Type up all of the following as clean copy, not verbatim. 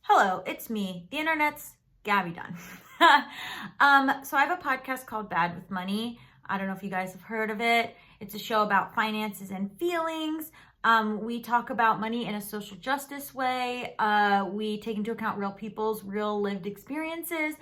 Hello, it's me, the internet's Gabby Dunn. So I have a podcast called Bad with Money. I don't know if you guys have heard of it. It's a show about finances and feelings. We talk about money in a social justice way. We take into account real people's real lived experiences.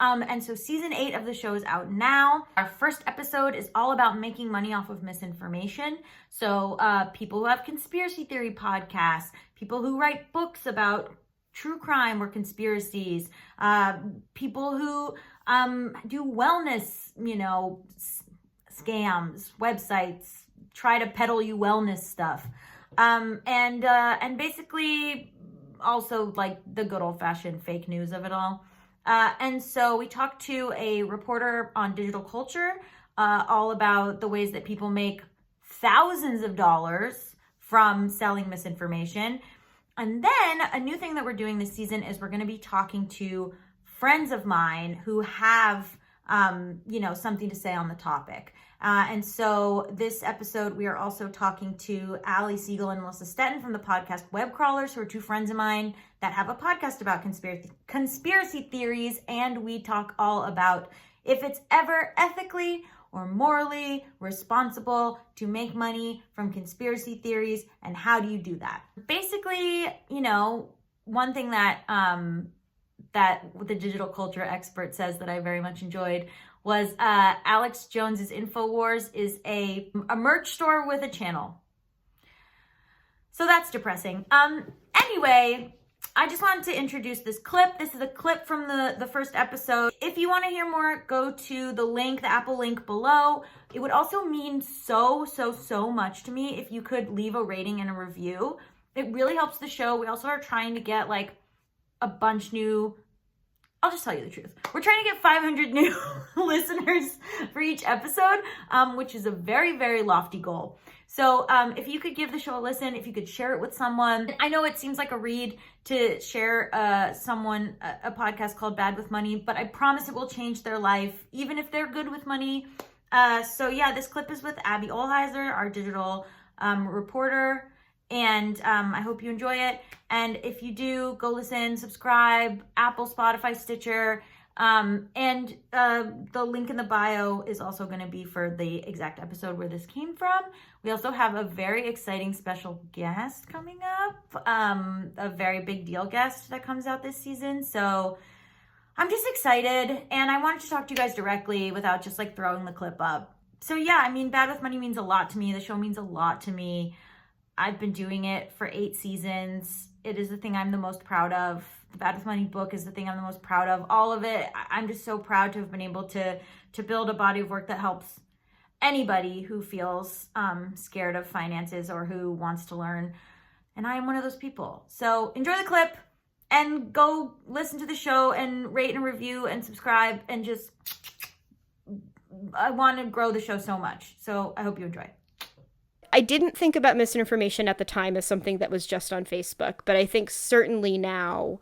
And so season 8 of the show is out now. Our first episode is all about making money off of misinformation. So people who have conspiracy theory podcasts, people who write books about true crime or conspiracies, people who do wellness, scams, websites, try to peddle you wellness stuff. And basically also like the good old fashioned fake news of it all. And so we talked to a reporter on digital culture all about the ways that people make thousands of dollars from selling misinformation. And then a new thing that we're doing this season is we're going to be talking to friends of mine who have, something to say on the topic. And so this episode, we are also talking to Ali Siegel and Melissa Stetton from the podcast Web Crawlers, who are two friends of mine that have a podcast about conspiracy theories. And we talk all about if it's ever ethically or morally responsible to make money from conspiracy theories, and how do you do that? Basically, one thing that that the digital culture expert says that I very much enjoyed was Alex Jones's InfoWars is a merch store with a channel. So that's depressing. Anyway, I just wanted to introduce this clip. This is a clip from the first episode. If you want to hear more, go to the link, the Apple link below. It would also mean so much to me if you could leave a rating and a review. It really helps the show. We also are trying to get like a bunch new, I'll just tell you the truth. We're trying to get 500 new listeners for each episode, which is a very lofty goal. So if you could give the show a listen, if you could share it with someone. I know it seems like a read to share a podcast called Bad with Money, but I promise it will change their life, even if they're good with money. So yeah, this clip is with Abby Olheiser, our digital reporter. And I hope you enjoy it. And if you do, go listen, subscribe, Apple, Spotify, Stitcher. And the link in the bio is also going to be for the exact episode where this came from. We also have a very exciting special guest coming up, a very big deal guest that comes out this season. So I'm just excited, and I wanted to talk to you guys directly without just like throwing the clip up. So yeah, Bad with Money means a lot to me. The show means a lot to me. I've been doing it for 8 seasons. It is the thing I'm the most proud of. The Bad with Money book is the thing I'm the most proud of. All of it. I'm just so proud to have been able to build a body of work that helps anybody who feels scared of finances or who wants to learn. And I am one of those people. So enjoy the clip and go listen to the show and rate and review and subscribe and just, I want to grow the show so much. So I hope you enjoy. I didn't think about misinformation at the time as something that was just on Facebook, but I think certainly now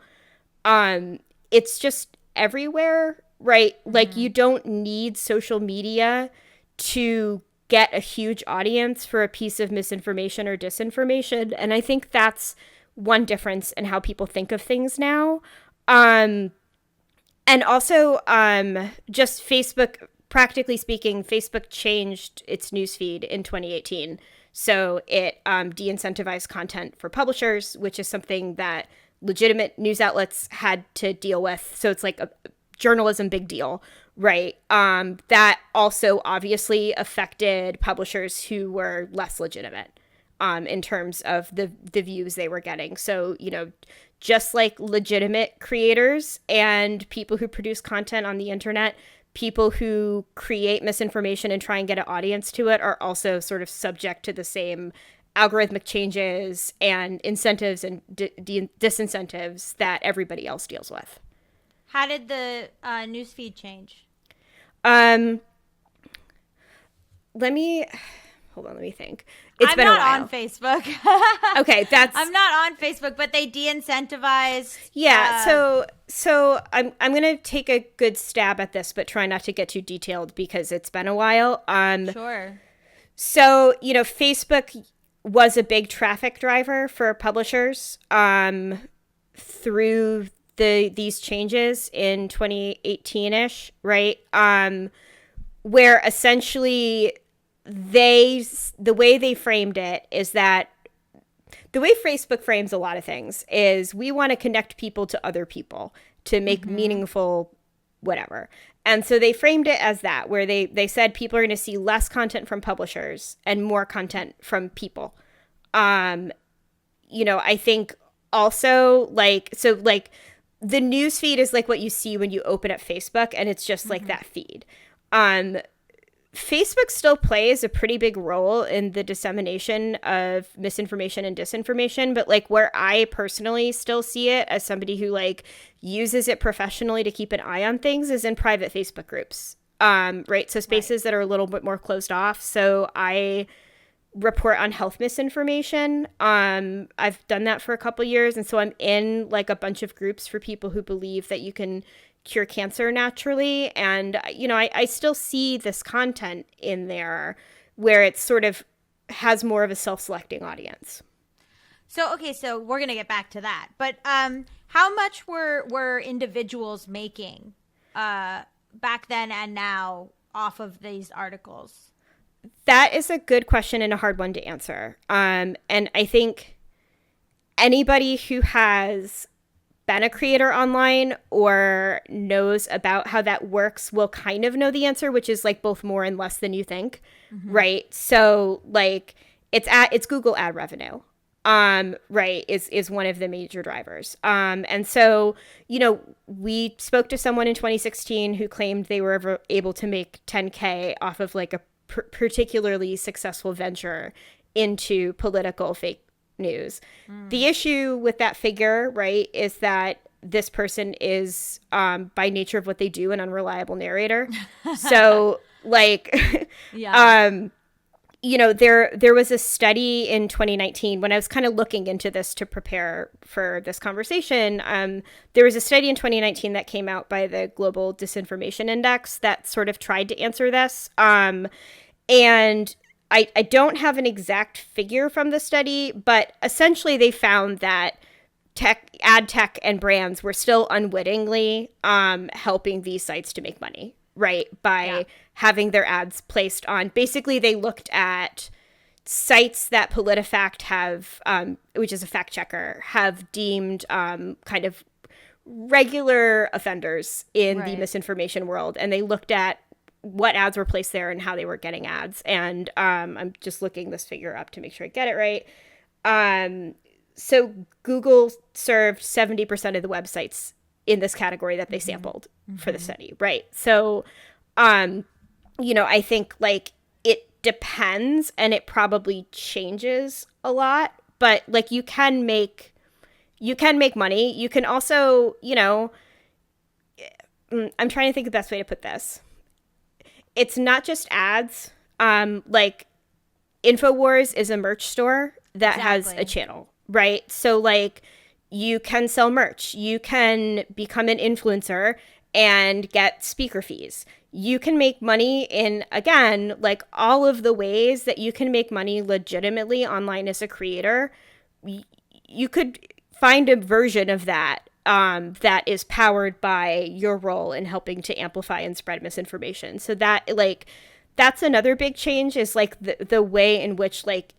it's just everywhere, right? Mm-hmm. Like you don't need social media to get a huge audience for a piece of misinformation or disinformation. And I think that's one difference in how people think of things now. And also just Facebook, practically speaking, Facebook changed its newsfeed in 2018. So it de-incentivized content for publishers, which is something that legitimate news outlets had to deal with. So it's like a journalism big deal, right? That also obviously affected publishers who were less legitimate in terms of the views they were getting. So, just like legitimate creators and people who produce content on the internet, people who create misinformation and try and get an audience to it are also sort of subject to the same algorithmic changes and incentives and disincentives that everybody else deals with. How did the newsfeed change? Let me think. I'm not on Facebook. Okay, I'm not on Facebook, but they de-incentivized. Yeah, so I'm gonna take a good stab at this, but try not to get too detailed because it's been a while. Sure. So Facebook was a big traffic driver for publishers. through these changes in 2018-ish, right? Where essentially the way they framed it is that the way Facebook frames a lot of things is we want to connect people to other people to make meaningful whatever. And so they framed it as that, where they said people are going to see less content from publishers and more content from people. I think also the news feed is like what you see when you open up Facebook, and it's just like that feed. Facebook still plays a pretty big role in the dissemination of misinformation and disinformation, but like where I personally still see it as somebody who like uses it professionally to keep an eye on things is in private Facebook groups. Right. So spaces that are a little bit more closed off. So I report on health misinformation. I've done that for a couple years. And so I'm in like a bunch of groups for people who believe that you can cure cancer naturally. And, I still see this content in there where it sort of has more of a self-selecting audience. So we're going to get back to that. But how much were individuals making back then and now off of these articles? That is a good question and a hard one to answer. And I think anybody who has been a creator online or knows about how that works will kind of know the answer, which is like both more and less than you think, right? So like it's Google ad revenue, right, is one of the major drivers. And so, we spoke to someone in 2016 who claimed they were able to make 10K off of like a particularly successful venture into political fake news. The issue with that figure, right, is that this person is by nature of what they do an unreliable narrator. So like there was a study in 2019 when I was kind of looking into this to prepare for this conversation. There was a study in 2019 that came out by the Global Disinformation Index that sort of tried to answer this. And I don't have an exact figure from the study, but essentially they found that ad tech and brands were still unwittingly helping these sites to make money, right? By having their ads placed on. Basically, they looked at sites that PolitiFact have, which is a fact checker, have deemed kind of regular offenders in the misinformation world. And they looked at what ads were placed there and how they were getting ads. And I'm just looking this figure up to make sure I get it right. So Google served 70% of the websites in this category that they sampled for the study, right? So, I think like it depends and it probably changes a lot, but like you can make money. You can also, I'm trying to think of the best way to put this. It's not just ads. Like InfoWars is a merch store that has a channel, right? So like you can sell merch. You can become an influencer and get speaker fees. You can make money in, again, like all of the ways that you can make money legitimately online as a creator. You could find a version of that that is powered by your role in helping to amplify and spread misinformation. So that like that's another big change is like the way in which like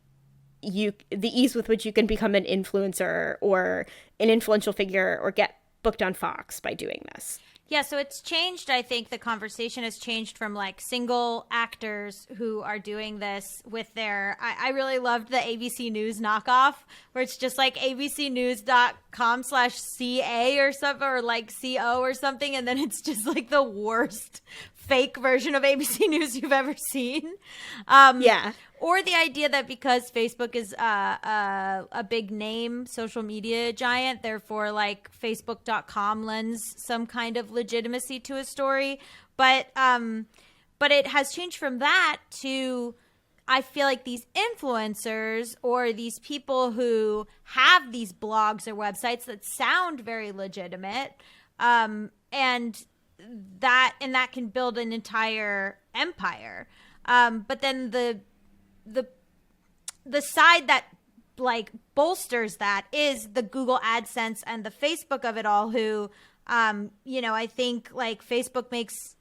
the ease with which you can become an influencer or an influential figure or get booked on Fox by doing this. Yeah, so it's changed. I think the conversation has changed from like single actors who are doing this with their, I really loved the ABC News knockoff where it's just like abcnews.com/CA or something or like CO or something. And then it's just like the worst fake version of ABC News you've ever seen. Yeah. Or the idea that because Facebook is a big name social media giant, therefore like Facebook.com lends some kind of legitimacy to a story. But it has changed from that to, I feel like these influencers or these people who have these blogs or websites that sound very legitimate, and that can build an entire empire. But then the side that like bolsters that is the Google AdSense and the Facebook of it all, who I think like Facebook makes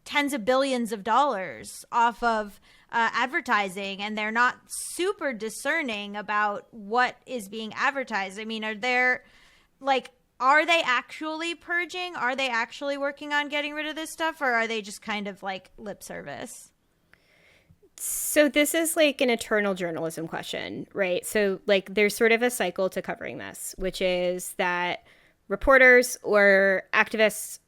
tens of billions of dollars off of advertising, and they're not super discerning about what is being advertised. I mean, are they actually purging? Are they actually working on getting rid of this stuff, or are they just kind of like lip service? So this is like an eternal journalism question, right? So like there's sort of a cycle to covering this, which is that reporters or activists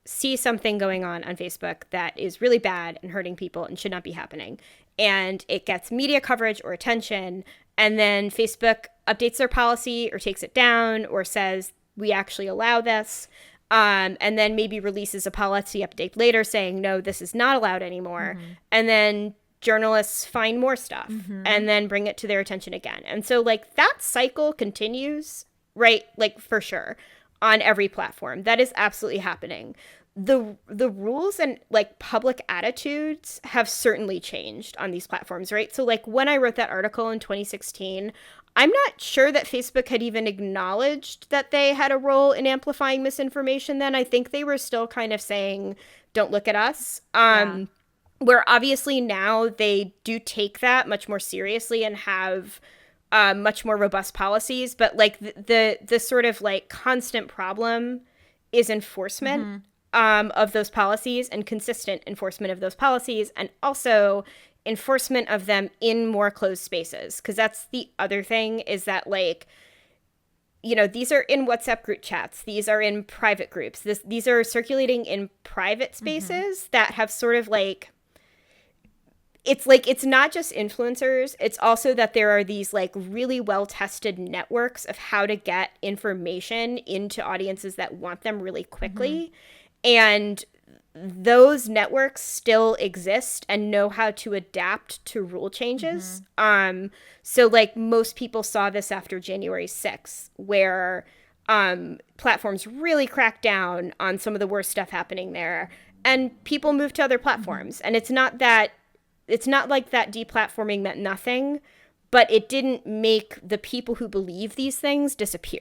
see something going on Facebook that is really bad and hurting people and should not be happening. And it gets media coverage or attention. And then Facebook updates their policy or takes it down or says, we actually allow this. And then maybe releases a policy update later saying, no, this is not allowed anymore. Mm-hmm. And then journalists find more stuff and then bring it to their attention again. And so like that cycle continues, right? Like for sure on every platform. That is absolutely happening. The rules and like public attitudes have certainly changed on these platforms, right? So like when I wrote that article in 2016, I'm not sure that Facebook had even acknowledged that they had a role in amplifying misinformation then. I think they were still kind of saying, don't look at us. Where obviously now they do take that much more seriously and have much more robust policies. But like the sort of like constant problem is enforcement of those policies and consistent enforcement of those policies, and also enforcement of them in more closed spaces. Because that's the other thing, is that like, these are in WhatsApp group chats. These are in private groups. These are circulating in private spaces that have sort of like, it's not just influencers. It's also that there are these like really well-tested networks of how to get information into audiences that want them really quickly. And those networks still exist and know how to adapt to rule changes. So like most people saw this after January 6th, where platforms really cracked down on some of the worst stuff happening there, and people moved to other platforms. And it's not like that deplatforming meant nothing, but it didn't make the people who believe these things disappear,